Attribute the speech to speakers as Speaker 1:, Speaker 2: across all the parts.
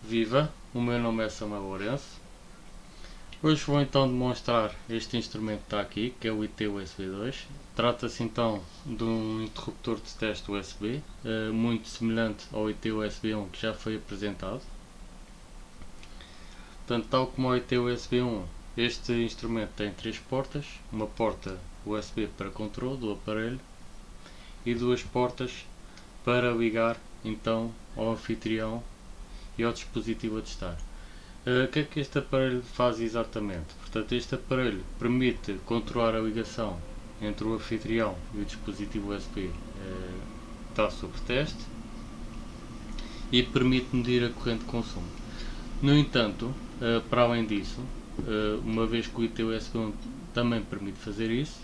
Speaker 1: Viva, o meu nome é Samuel Lourenço. Hoje vou então demonstrar este instrumento que está aqui, que é o IT USB 2. Trata-se então de um interruptor de teste USB, muito semelhante ao IT USB 1 que já foi apresentado. Portanto, tal como o IT USB 1, este instrumento tem três portas, uma porta USB para controle do aparelho e duas portas para ligar então ao anfitrião e ao dispositivo a testar. O que é que este aparelho faz exatamente? Portanto, este aparelho permite controlar a ligação entre o anfitrião e o dispositivo USB que está sob teste e permite medir a corrente de consumo. No entanto, para além disso, uma vez que o IT USB 1 também permite fazer isso,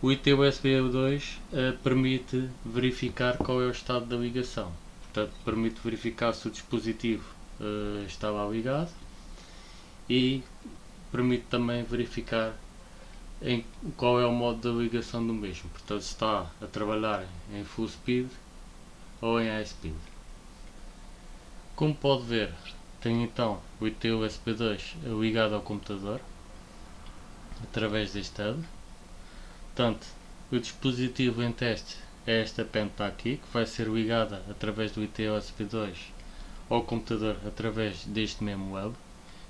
Speaker 1: o IT USB 2 permite verificar qual é o estado da ligação. Portanto, permite verificar se o dispositivo está lá ligado e permite também verificar qual é o modo de ligação do mesmo. Portanto, se está a trabalhar em full speed ou em high speed. Como pode ver, tenho então o IT USB 2 ligado ao computador através deste hub. Portanto, o dispositivo em teste é esta pen que está aqui, que vai ser ligada através do IT USB 2 ao computador através deste mesmo hub.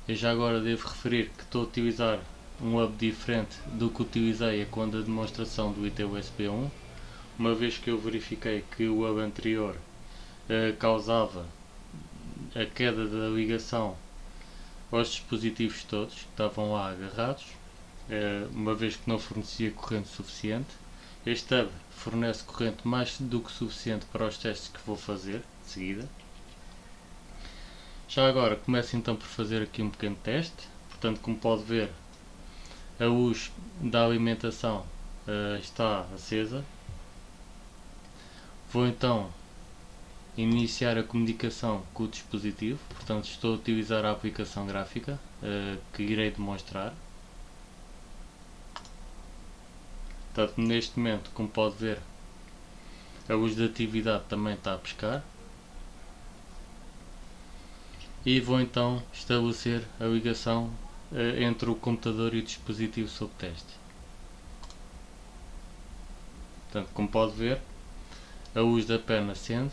Speaker 1: Eu já agora devo referir que estou a utilizar um hub diferente do que utilizei quando a demonstração do IT USB 1, uma vez que eu verifiquei que o hub anterior causava a queda da ligação aos dispositivos todos que estavam lá agarrados, uma vez que não fornecia corrente suficiente. Este hub fornece corrente mais do que suficiente para os testes que vou fazer de seguida. Já agora começo então por fazer aqui um pequeno teste. Portanto, como pode ver, a luz da alimentação está acesa. Vou então iniciar a comunicação com o dispositivo. Portanto, estou a utilizar a aplicação gráfica que irei demonstrar. Portanto, neste momento, como pode ver, a luz de atividade também está a piscar. E vou então estabelecer a ligação entre o computador e o dispositivo sob teste. Portanto, como pode ver, a luz da pen acende,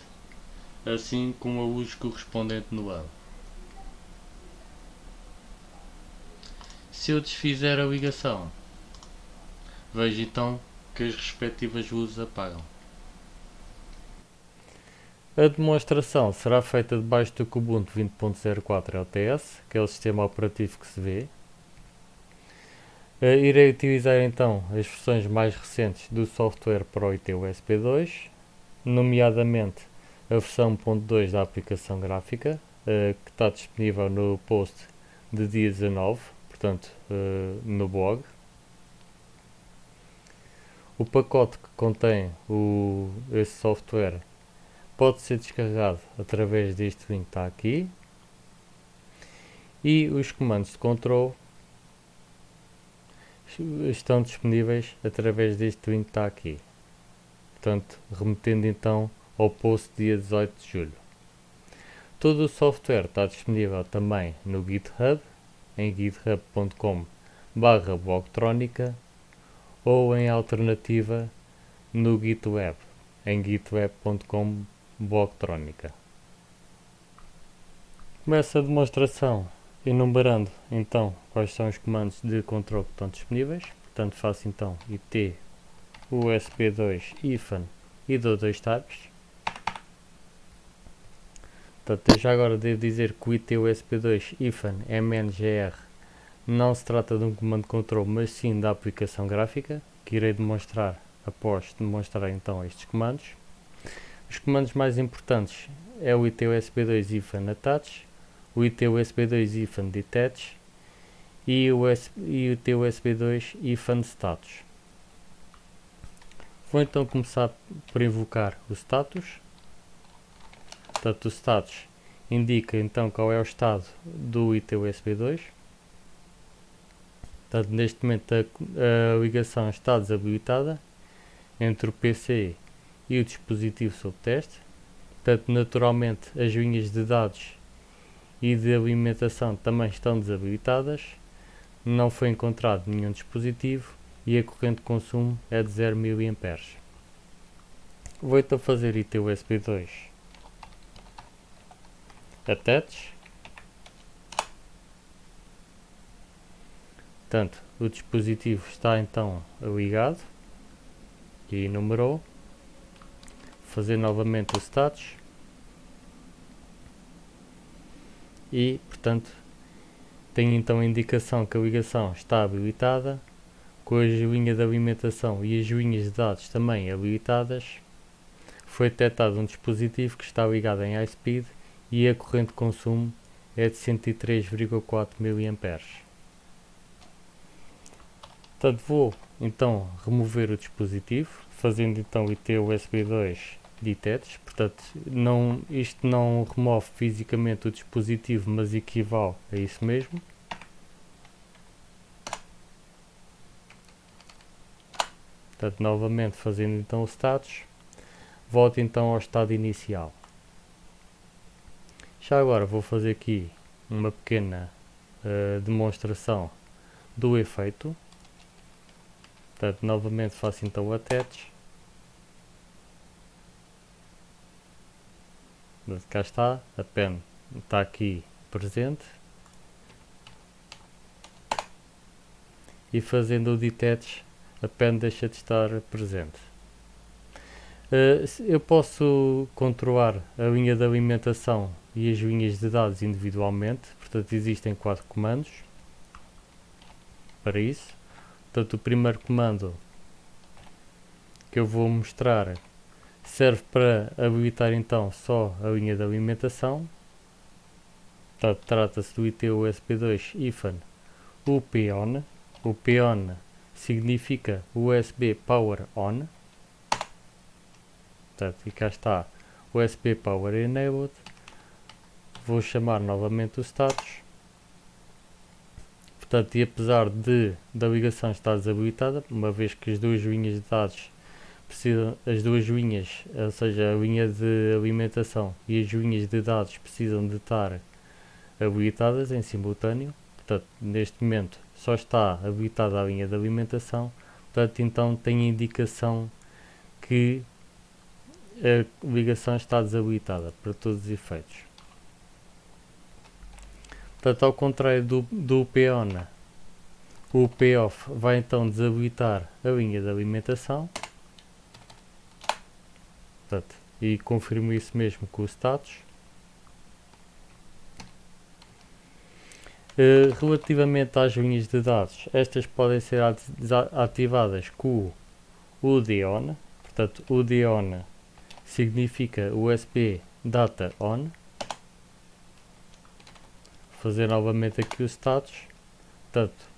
Speaker 1: assim como a luz correspondente no hub. Se eu desfizer a ligação, vejo então que as respectivas luzes apagam. A demonstração será feita debaixo do Ubuntu 20.04 LTS, que é o sistema operativo que se vê. Irei utilizar então as versões mais recentes do software para o IT USB 2, nomeadamente a versão 1.2 da aplicação gráfica, que está disponível no post de dia 19, portanto no blog. O pacote que contém esse software pode ser descarregado através deste link que está aqui, e os comandos de controle estão disponíveis através deste link que está aqui. Portanto, remetendo então ao post dia 18 de julho. Todo o software está disponível também no GitHub, em github.com/blogtronica, ou em alternativa no GitWeb, em gitweb.com/blogtronica. Começo a demonstração enumerando então quais são os comandos de controle que estão disponíveis. Portanto, faço então IT USB 2 ifan e dou 2 tabs. Portanto, já agora devo dizer que o IT USB 2 ifan mngr não se trata de um comando de controle, mas sim da aplicação gráfica, que irei demonstrar após demonstrar então estes comandos. Os comandos mais importantes é o IT USB 2 ifan attach, o IT USB 2 ifan detach e o IT USB 2 ifan status. Vou então começar por invocar o status. Portanto, o status indica então qual é o estado do IT USB 2. Portanto, neste momento a ligação está desabilitada entre o PC e o dispositivo sob teste. Portanto, naturalmente as linhas de dados e de alimentação também estão desabilitadas, não foi encontrado nenhum dispositivo e a corrente de consumo é de 0 mA. Vou então fazer IT USB 2 attach. Portanto, o dispositivo está então ligado e numerou. Fazer novamente o status e, portanto, tem então a indicação que a ligação está habilitada, com as linhas de alimentação e as linhas de dados também habilitadas. Foi detectado um dispositivo que está ligado em high speed e a corrente de consumo é de 103,4 mA. Portanto, vou então remover o dispositivo, fazendo então IT USB 2 detach. Portanto, isto não remove fisicamente o dispositivo, mas equivale a isso mesmo. Portanto, novamente fazendo então o status, volto então ao estado inicial. Já agora vou fazer aqui uma pequena demonstração do efeito. Portanto, novamente faço então o attach. Cá está, a pen está aqui presente. E fazendo o detach, a pen deixa de estar presente. Eu posso controlar a linha de alimentação e as linhas de dados individualmente. Portanto, existem 4 comandos para isso. Portanto, o primeiro comando que eu vou mostrar serve para habilitar então só a linha de alimentação. Portanto, trata-se do IT USB 2 IFAN UPON. O PON significa USB Power On. Portanto, e cá está USB Power Enabled. Vou chamar novamente o status. Portanto, e apesar da ligação estar desabilitada, uma vez que as duas linhas de dados precisam, as duas linhas, ou seja, a linha de alimentação e as linhas de dados precisam de estar habilitadas em simultâneo. Portanto, neste momento só está habilitada a linha de alimentação. Portanto, então tem a indicação que a ligação está desabilitada para todos os efeitos. Portanto, ao contrário do PON, o POFF vai então desabilitar a linha de alimentação. Portanto, e confirmo isso mesmo com o status. Relativamente às linhas de dados, estas podem ser ativadas com o UDON. Portanto, UDON significa USB Data On. Fazer novamente aqui o status. Portanto,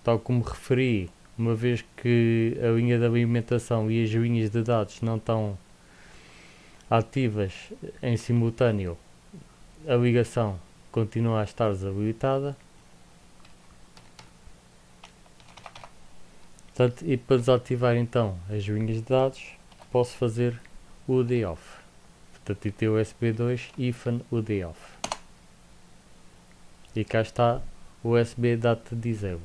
Speaker 1: tal como referi, uma vez que a linha de alimentação e as linhas de dados não estão ativas em simultâneo, a ligação continua a estar desabilitada. Portanto, e para desativar então as linhas de dados, posso fazer o UDOFF. Portanto, IT USB 2 IFAN UDOFF. E cá está o USB Data Disabled.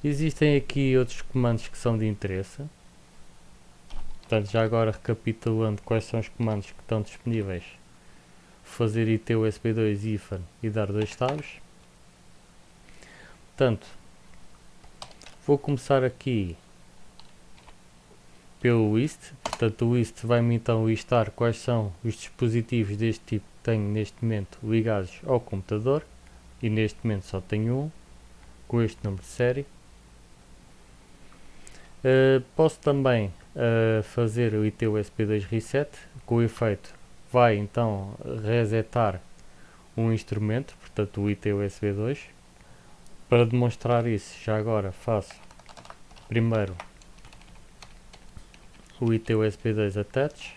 Speaker 1: Existem aqui outros comandos que são de interesse. Portanto, já agora recapitulando quais são os comandos que estão disponíveis: fazer IT USB 2 IFAN e dar 2 tabs. Portanto, vou começar aqui pelo list. Portanto, o list vai-me então listar quais são os dispositivos deste tipo que tenho neste momento ligados ao computador, e neste momento só tenho um com este número de série. Posso também fazer o IT USB 2 Reset. Com o efeito, vai então resetar um instrumento, portanto o IT USB 2. Para demonstrar isso, já agora faço primeiro o IT USB 2 Attach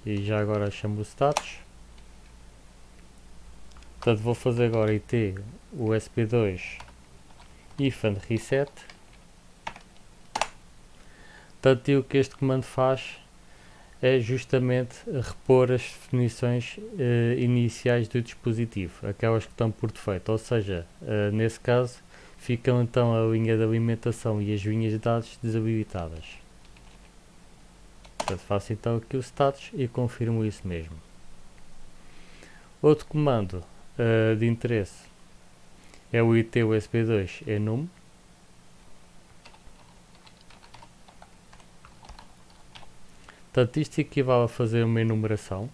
Speaker 1: e já agora chamo o status. Portanto, vou fazer agora IT USB 2 IFAN Reset. Portanto, e o que este comando faz
Speaker 2: é justamente repor as definições iniciais do dispositivo, aquelas que estão por defeito, ou seja, nesse caso ficam então a linha de alimentação e as linhas de dados desabilitadas. Portanto, faço então aqui o status e confirmo isso mesmo. Outro comando de interesse é o IT USB2 enum. Portanto, isto equivale a fazer uma enumeração.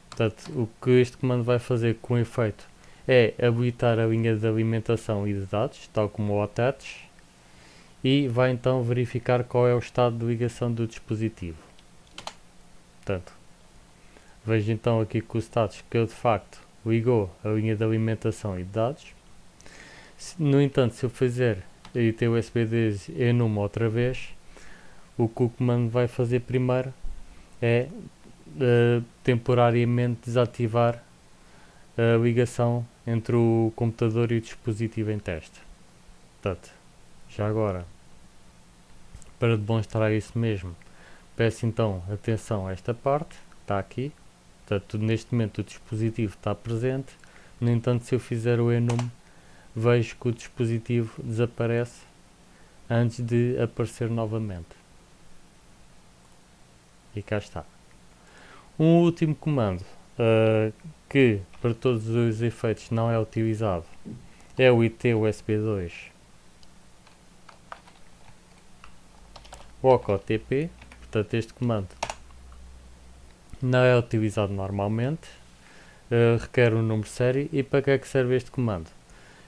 Speaker 2: Portanto, o que este comando vai fazer com efeito é habilitar a linha de alimentação e de dados, tal como o attach, e vai então verificar qual é o estado de ligação do dispositivo. Portanto, vejo então aqui com o status que ele de facto ligou a linha de alimentação e de dados. No entanto, se eu fizer IT USB2 enum outra vez, o que o comando vai fazer primeiro é temporariamente desativar a ligação entre o computador e o dispositivo em teste. Portanto, já agora, para demonstrar isso mesmo, peço então atenção a esta parte, que está aqui. Portanto, neste momento o dispositivo está presente, no entanto, se eu fizer o enum, vejo que o dispositivo desaparece antes de aparecer novamente. E cá está. Um último comando que para todos os efeitos não é utilizado é o IT USB2 walk OTP. Portanto, este comando não é utilizado normalmente, requer um número de série. E para que é que serve este comando?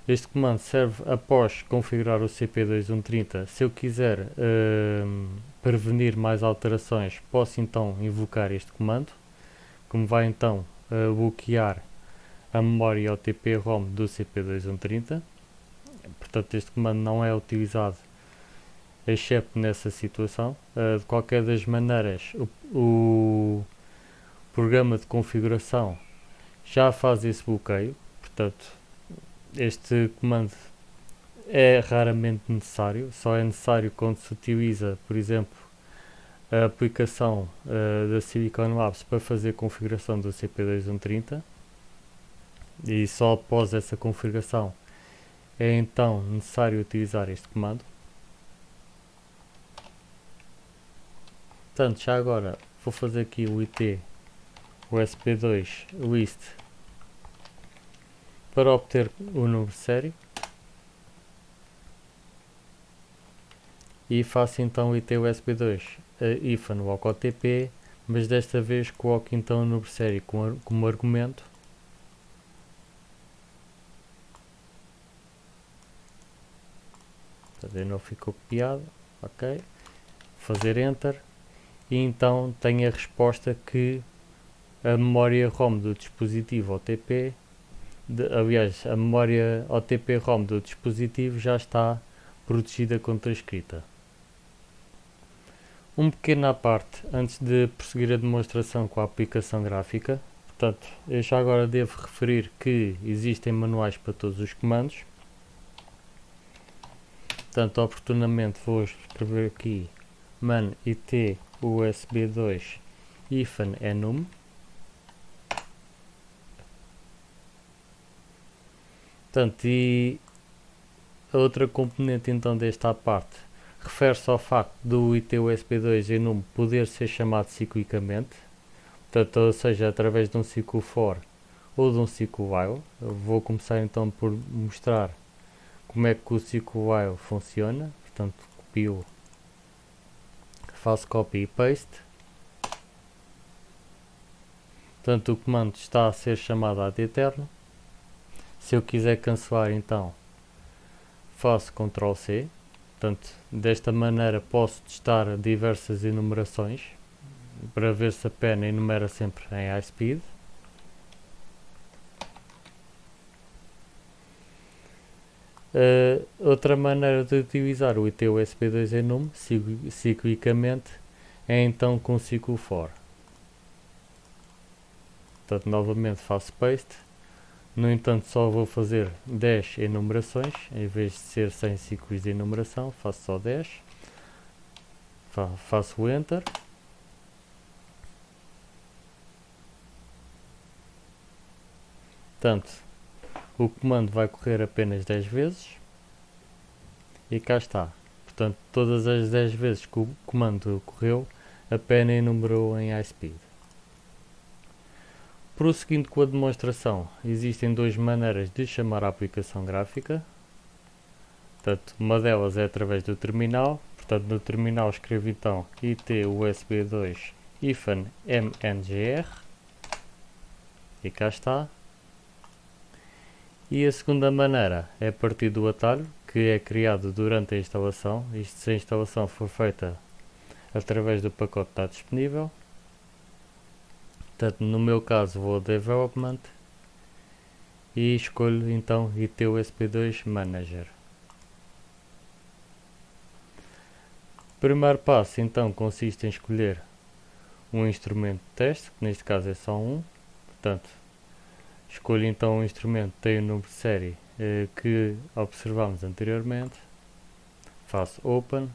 Speaker 2: Este comando serve após configurar o CP2130. Se eu quiser prevenir mais alterações, posso então invocar este comando, que me vai então bloquear a memória OTP-ROM do CP2130. Portanto, este comando não é utilizado excepto nessa situação. De qualquer das maneiras, o programa de configuração já faz esse bloqueio. Portanto, este comando é raramente necessário, só é necessário quando se utiliza, por exemplo, a aplicação da Silicon Labs para fazer a configuração do CP2130, e só após essa configuração é então necessário utilizar este comando. Portanto, já agora vou fazer aqui o IT USB2 list para obter o número de série e faço então o IT USB2 -, walk OTP, mas desta vez coloco então o número de série como argumento. Portanto, não ficou copiado, ok, fazer enter e então tenho a resposta que a memória ROM do dispositivo OTP, aliás, a memória OTP-ROM do dispositivo já está protegida contra a escrita. Um pequeno à parte, antes de prosseguir a demonstração com a aplicação gráfica. Portanto, eu já agora devo referir que existem manuais para todos os comandos. Portanto, oportunamente vou escrever aqui man it usb2 -enum. Portanto, e a outra componente então desta parte refere-se ao facto do IT USB2 enum poder ser chamado ciclicamente, portanto, ou seja, através de um ciclo for ou de um ciclo while. Eu vou começar então por mostrar como é que o ciclo while funciona. Portanto, copio, faço copy e paste. Portanto, o comando está a ser chamado ad eterno. Se eu quiser cancelar, então faço Ctrl C. Portanto, desta maneira posso testar diversas enumerações para ver se a pena enumera sempre em high speed. Outra maneira de utilizar o IT USB2 enum ciclicamente é então com o ciclo for. Portanto, novamente faço paste. No entanto, só vou fazer 10 enumerações, em vez de ser 100 ciclos de enumeração, faço só 10. Faço o Enter Portanto, o comando vai correr apenas 10 vezes e cá está. Portanto, todas as 10 vezes que o comando correu, a pena enumerou em high-speed. Prosseguindo com a demonstração, existem duas maneiras de chamar a aplicação gráfica. Portanto, uma delas é através do terminal. Portanto, no terminal escrevo então IT-USB2 -mngr e cá está. E a segunda maneira é a partir do atalho, que é criado durante a instalação. Isto se a instalação for feita através do pacote que está disponível. Portanto, no meu caso vou a Development e escolho então IT-USB2 Manager. O primeiro passo então consiste em escolher um instrumento de teste, que neste caso é só um. Portanto, escolho então um instrumento que tem o número de série que observámos anteriormente. Faço Open.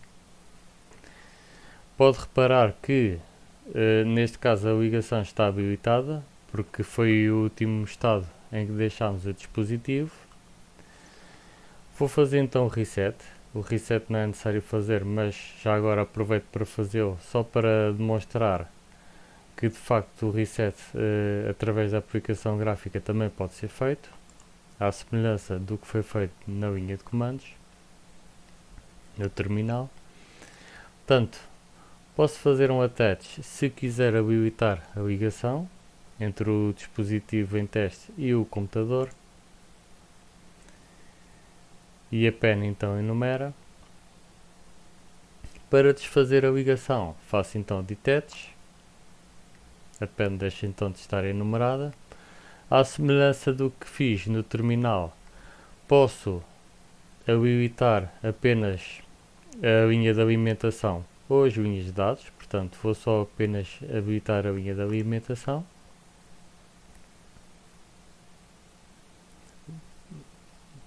Speaker 2: Pode reparar que neste caso a ligação está habilitada, porque foi o último estado em que deixámos o dispositivo. Vou fazer então o reset. O reset não é necessário fazer, mas já agora aproveito para fazê-lo só para demonstrar que de facto o reset através da aplicação gráfica também pode ser feito, à semelhança do que foi feito na linha de comandos, no terminal. Portanto, posso fazer um attach se quiser habilitar a ligação entre o dispositivo em teste e o computador. E a pen então enumera. Para desfazer a ligação, faço então detach. A pen deixa então de estar enumerada. À semelhança do que fiz no terminal, posso habilitar apenas a linha de alimentação ou as linhas de dados. Portanto, vou só apenas habilitar a linha de alimentação.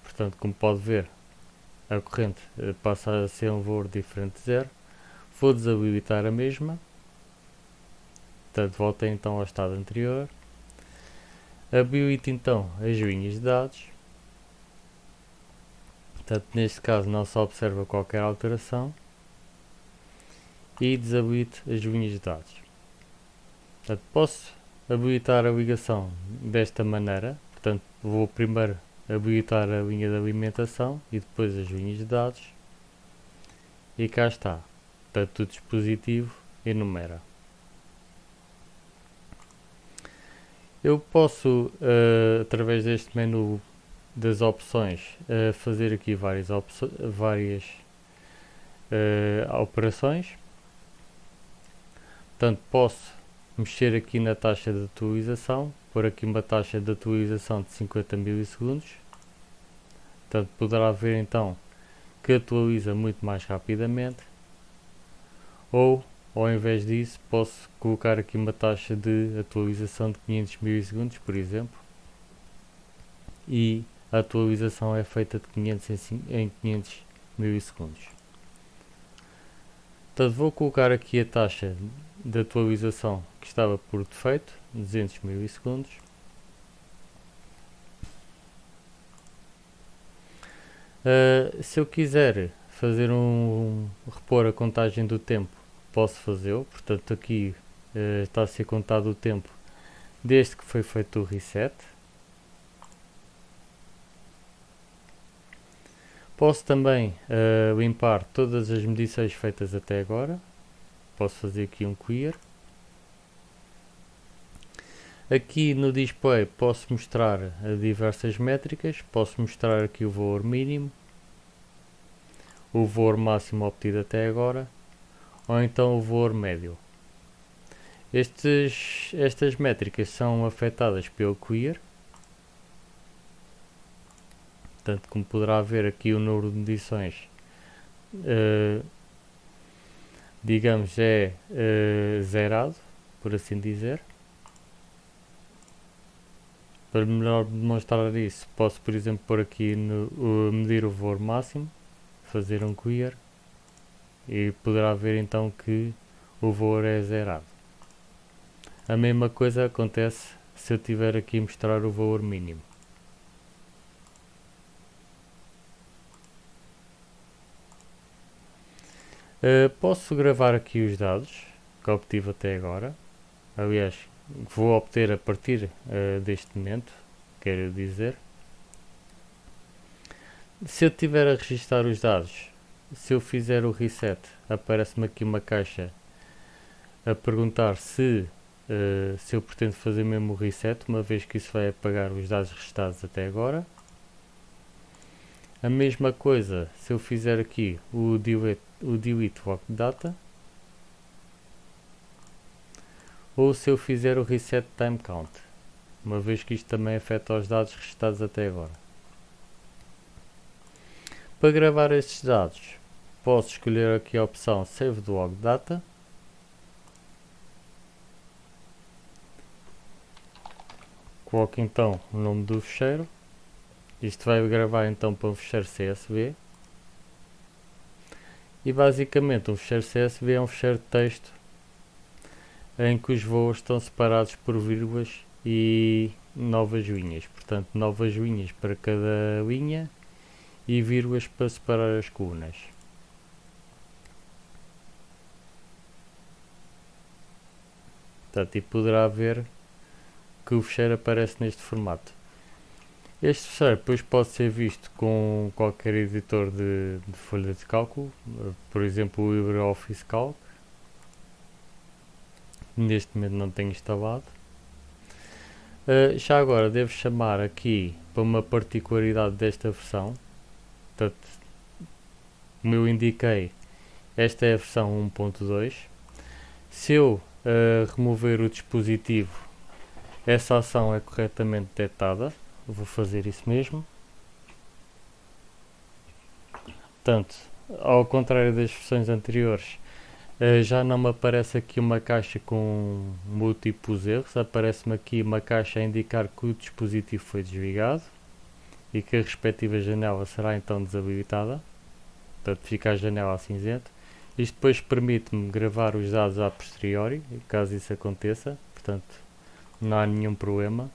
Speaker 2: Portanto, como pode ver, a corrente passa a ser um valor diferente de zero. Vou desabilitar a mesma. Portanto, voltei então ao estado anterior. Habilito então as linhas de dados. Portanto, neste caso não se observa qualquer alteração. E desabilito as linhas de dados. Portanto, posso habilitar a ligação desta maneira. Portanto, vou primeiro habilitar a linha de alimentação e depois as linhas de dados. E cá está. Portanto, o dispositivo enumera. Eu posso, através deste menu das opções, fazer aqui várias operações. Portanto, posso mexer aqui na taxa de atualização, pôr aqui uma taxa de atualização de 50 milissegundos. Portanto, poderá ver então que atualiza muito mais rapidamente. Ou, ao invés disso, posso colocar aqui uma taxa de atualização de 500 milissegundos, por exemplo. E a atualização é feita de 500 em 500 milissegundos. Portanto, vou colocar aqui a taxa de atualização que estava por defeito, 200 milissegundos. Se eu quiser fazer repor a contagem do tempo, posso fazê-lo. Portanto, aqui está a ser contado o tempo desde que foi feito o reset. Posso também limpar todas as medições feitas até agora. Posso fazer aqui um clear. Aqui no display posso mostrar diversas métricas. Posso mostrar aqui o valor mínimo, o valor máximo obtido até agora, ou então o valor médio. Estas métricas são afetadas pelo clear. Portanto, como poderá ver aqui, o número de medições digamos é zerado, por assim dizer. Para melhor demonstrar isso, posso, por exemplo, pôr aqui medir o valor máximo, fazer um clear e poderá ver então que o valor é zerado. A mesma coisa acontece se eu tiver aqui a mostrar o valor mínimo. Posso gravar aqui os dados que obtive até agora. Aliás, vou obter a partir deste momento, quero dizer. Se eu estiver a registar os dados, se eu fizer o reset, aparece-me aqui uma caixa a perguntar se eu pretendo fazer mesmo o reset, uma vez que isso vai apagar os dados registados até agora. A mesma coisa se eu fizer aqui o delete walk data, ou se eu fizer o reset time count, uma vez que isto também afeta os dados registados até agora. Para gravar estes dados, posso escolher aqui a opção Save the Log Data. Coloco então o nome do ficheiro. Isto vai gravar então para um ficheiro CSV. E basicamente um ficheiro CSV é um ficheiro de texto em que os voos estão separados por vírgulas e novas linhas. Portanto, novas linhas para cada linha e vírgulas para separar as colunas. Portanto, e poderá ver que o ficheiro aparece neste formato. Este ficheiro depois pode ser visto com qualquer editor de folha de cálculo, por exemplo o LibreOffice Calc. Neste momento não tenho instalado. Já agora devo chamar aqui para uma particularidade desta versão. Portanto, como eu indiquei, esta é a versão 1.2. Se eu remover o dispositivo, essa ação é corretamente detectada. Vou fazer isso mesmo. Portanto, ao contrário das versões anteriores, já não me aparece aqui uma caixa com múltiplos erros. Aparece-me aqui uma caixa a indicar que o dispositivo foi desligado e que a respectiva janela será então desabilitada. Portanto, fica a janela cinzenta. Isto depois permite-me gravar os dados a posteriori, caso isso aconteça. Portanto, não há nenhum problema.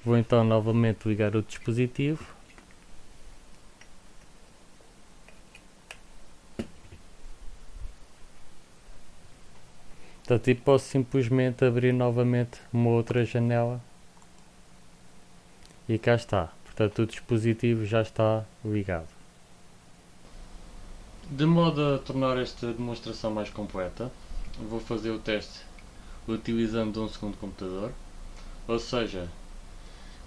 Speaker 2: Vou então novamente ligar o dispositivo. Portanto, e posso simplesmente abrir novamente uma outra janela. E cá está. Portanto, o dispositivo já está ligado.
Speaker 1: De modo a tornar esta demonstração mais completa, vou fazer o teste utilizando um segundo computador, ou seja,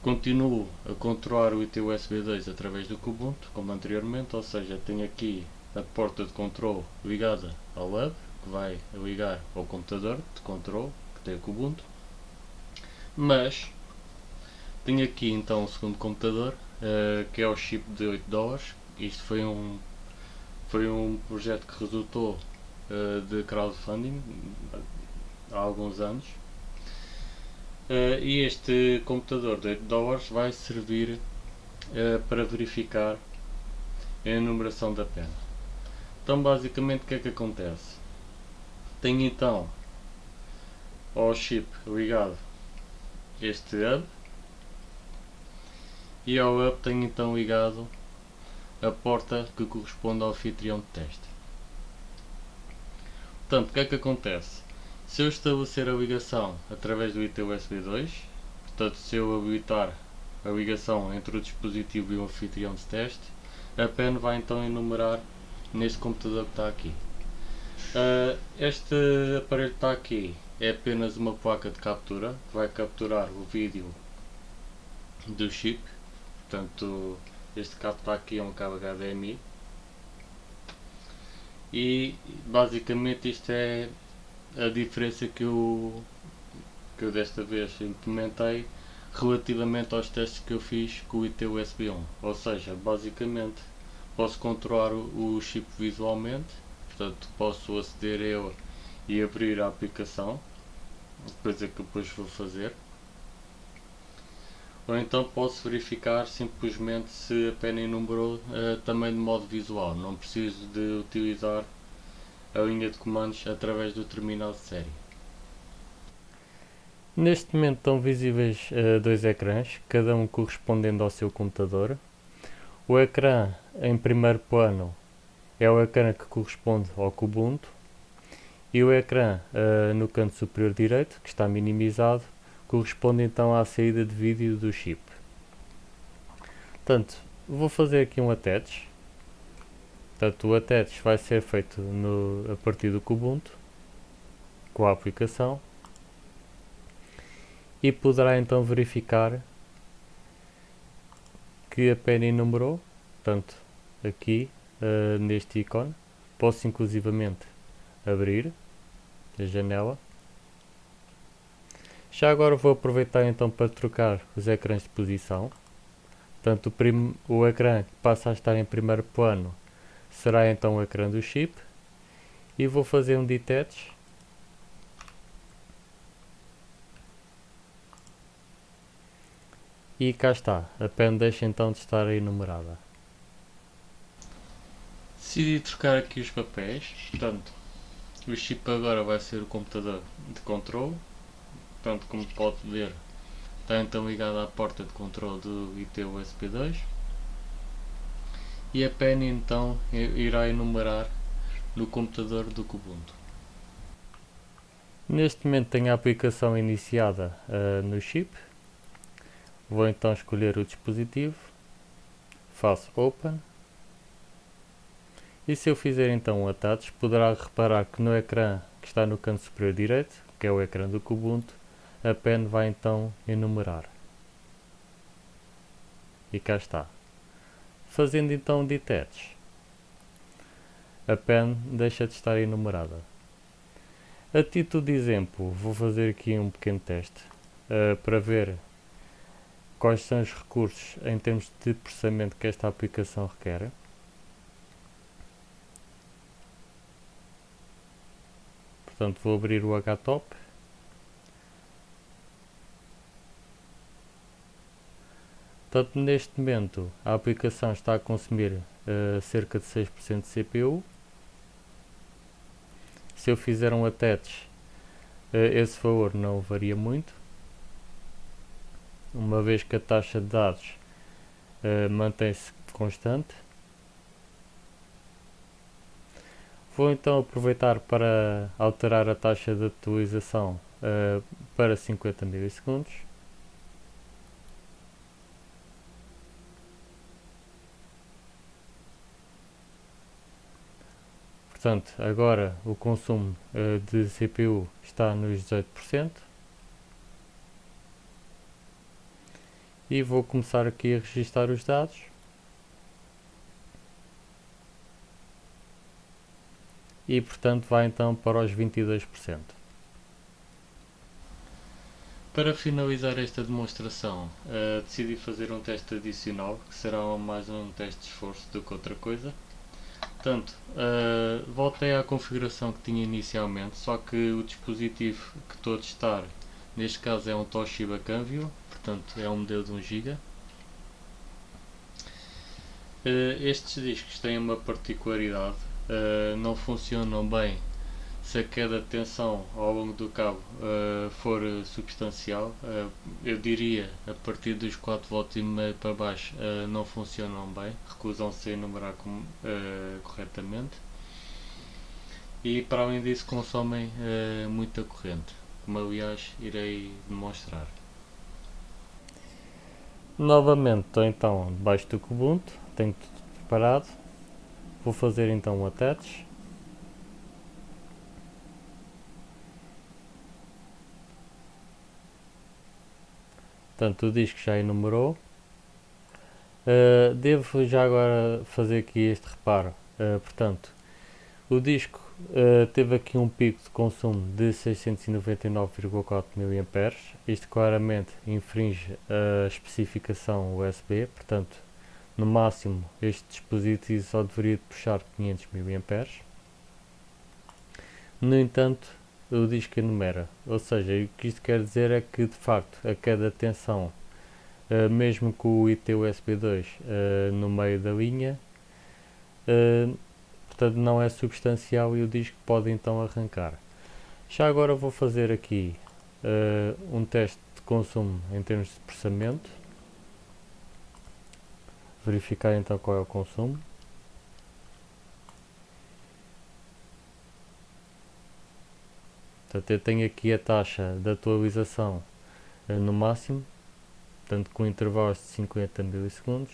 Speaker 1: continuo a controlar o IT USB 2 através do Kubuntu, como anteriormente, ou seja, tenho aqui a porta de controle ligada ao hub, que vai ligar ao computador de controle, que tem o Kubuntu, mas tenho aqui então um segundo computador, que é o chip de $8. Isto foi um projeto que resultou de crowdfunding há alguns anos. E este computador de $8 vai servir para verificar a enumeração da pena. Então basicamente o que é que acontece? Tenho então ao chip ligado este hub e ao hub tenho então ligado a porta que corresponde ao anfitrião de teste. Portanto, o que é que acontece? Se eu estabelecer a ligação através do IT USB 2, portanto se eu habilitar a ligação entre o dispositivo e o anfitrião de teste, a PEN vai então enumerar neste computador que está aqui. Este aparelho que está aqui é apenas uma placa de captura que vai capturar o vídeo do chip. Portanto, este cabo que está aqui é um cabo HDMI e basicamente isto é a diferença que eu desta vez implementei relativamente aos testes que eu fiz com o IT USB 1. Ou seja, basicamente posso controlar o chip visualmente, portanto posso aceder a ele e abrir a aplicação, coisa que depois vou fazer. Ou então posso verificar simplesmente se a pena enumerou também de modo visual, não preciso de utilizar a linha de comandos através do terminal de série.
Speaker 2: Neste momento estão visíveis dois ecrãs, cada um correspondendo ao seu computador. O ecrã em primeiro plano é o ecrã que corresponde ao Kubuntu e o ecrã no canto superior direito, que está minimizado, corresponde então à saída de vídeo do chip. Portanto, vou fazer aqui um attach. Portanto, o attach vai ser feito a partir do Kubuntu, com a aplicação, e poderá então verificar que a pena enumerou. Portanto, aqui neste ícone, posso inclusivamente abrir a janela. Já agora vou aproveitar então para trocar os ecrãs de posição. Portanto, o ecrã que passa a estar em primeiro plano será então o ecrã do chip, e vou fazer um detach. E cá está, a pen deixa então de estar enumerada.
Speaker 1: Decidi trocar aqui os papéis, portanto, o chip agora vai ser o computador de controle. Portanto, como pode ver, está então ligado à porta de controle do IT USB 2, e a pen então irá enumerar no computador do Kubuntu.
Speaker 2: Neste momento tenho a aplicação iniciada no chip. Vou então escolher o dispositivo, faço Open, e se eu fizer então um attach, poderá reparar que no ecrã que está no canto superior direito, que é o ecrã do Kubuntu, a pen vai então enumerar. E cá está. Fazendo então detach, a pen deixa de estar enumerada. A título de exemplo, vou fazer aqui um pequeno teste para ver quais são os recursos em termos de processamento que esta aplicação requer. Portanto, vou abrir o HTOP. Portanto, neste momento a aplicação está a consumir cerca de 6% de CPU. Se eu fizer um attach, esse valor não varia muito, uma vez que a taxa de dados mantém-se constante. Vou então aproveitar para alterar a taxa de atualização para 50 milissegundos. Portanto, agora o consumo de CPU está nos 18%. E vou começar aqui a registar os dados. E portanto vai então para os 22%.
Speaker 1: Para finalizar esta demonstração, decidi fazer um teste adicional, que será mais um teste de esforço do que outra coisa. Portanto, voltei à configuração que tinha inicialmente, só que o dispositivo que estou a testar, neste caso é um Toshiba Canvio, portanto é um modelo de 1 GB. Estes discos têm uma particularidade, não funcionam bem se a queda de tensão ao longo do cabo for substancial. Eu diria a partir dos 4,5 V para baixo não funcionam bem, recusam-se a enumerar corretamente, e para além disso consomem muita corrente, como aliás irei demonstrar.
Speaker 2: Novamente estou então debaixo do Kubuntu, tenho tudo preparado. Vou fazer então um attach. Portanto, o disco já enumerou. Devo já agora fazer aqui este reparo. Portanto, o disco teve aqui um pico de consumo de 699,4 mAh. Isto claramente infringe a especificação USB. Portanto, no máximo este dispositivo só deveria puxar 500 mAh. No entanto, o disco enumera, ou seja, o que isto quer dizer é que de facto a queda de tensão, mesmo com o IT USB 2 no meio da linha, portanto não é substancial e o disco pode então arrancar. Já agora vou fazer aqui um teste de consumo em termos de processamento. verificar então qual é o consumo. Portanto, eu tenho aqui a taxa de atualização no máximo, portanto com intervalos de 50 milissegundos.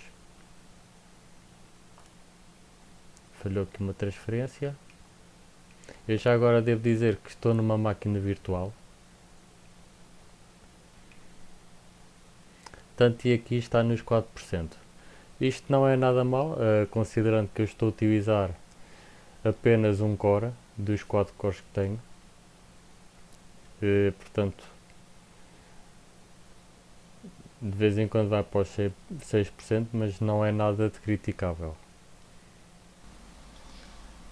Speaker 2: Falhou aqui uma transferência. Eu já agora devo dizer que estou numa máquina virtual. Portanto, e aqui está nos 4%. Isto não é nada mal, considerando que eu estou a utilizar apenas um core dos 4 cores que tenho. Portanto, de vez em quando vai para os 6%, mas não é nada de criticável.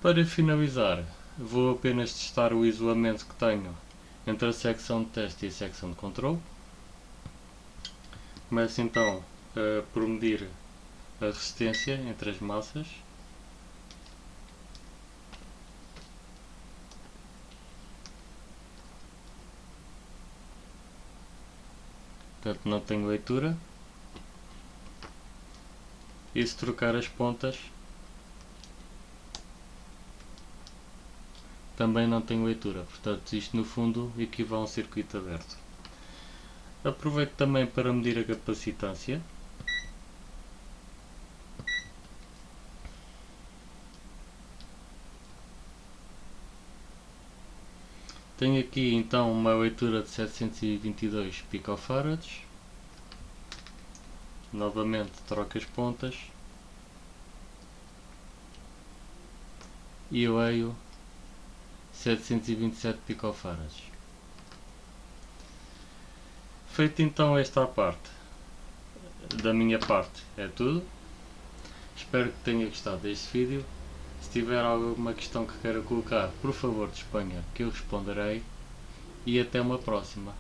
Speaker 1: Para finalizar, vou apenas testar o isolamento que tenho entre a secção de teste e a secção de controle. Começo então por medir a resistência entre as massas. Portanto, não tenho leitura. E se trocar as pontas, também não tenho leitura. Portanto, isto no fundo equivale a um circuito aberto. Aproveito também para medir a capacitância. Tenho aqui então uma leitura de 722 picofarads. Novamente troco as pontas e leio 727 picofarads. Feito então esta parte, da minha parte é tudo. Espero que tenha gostado deste vídeo. Se tiver alguma questão que queira colocar, por favor disponha que eu responderei. E até uma próxima.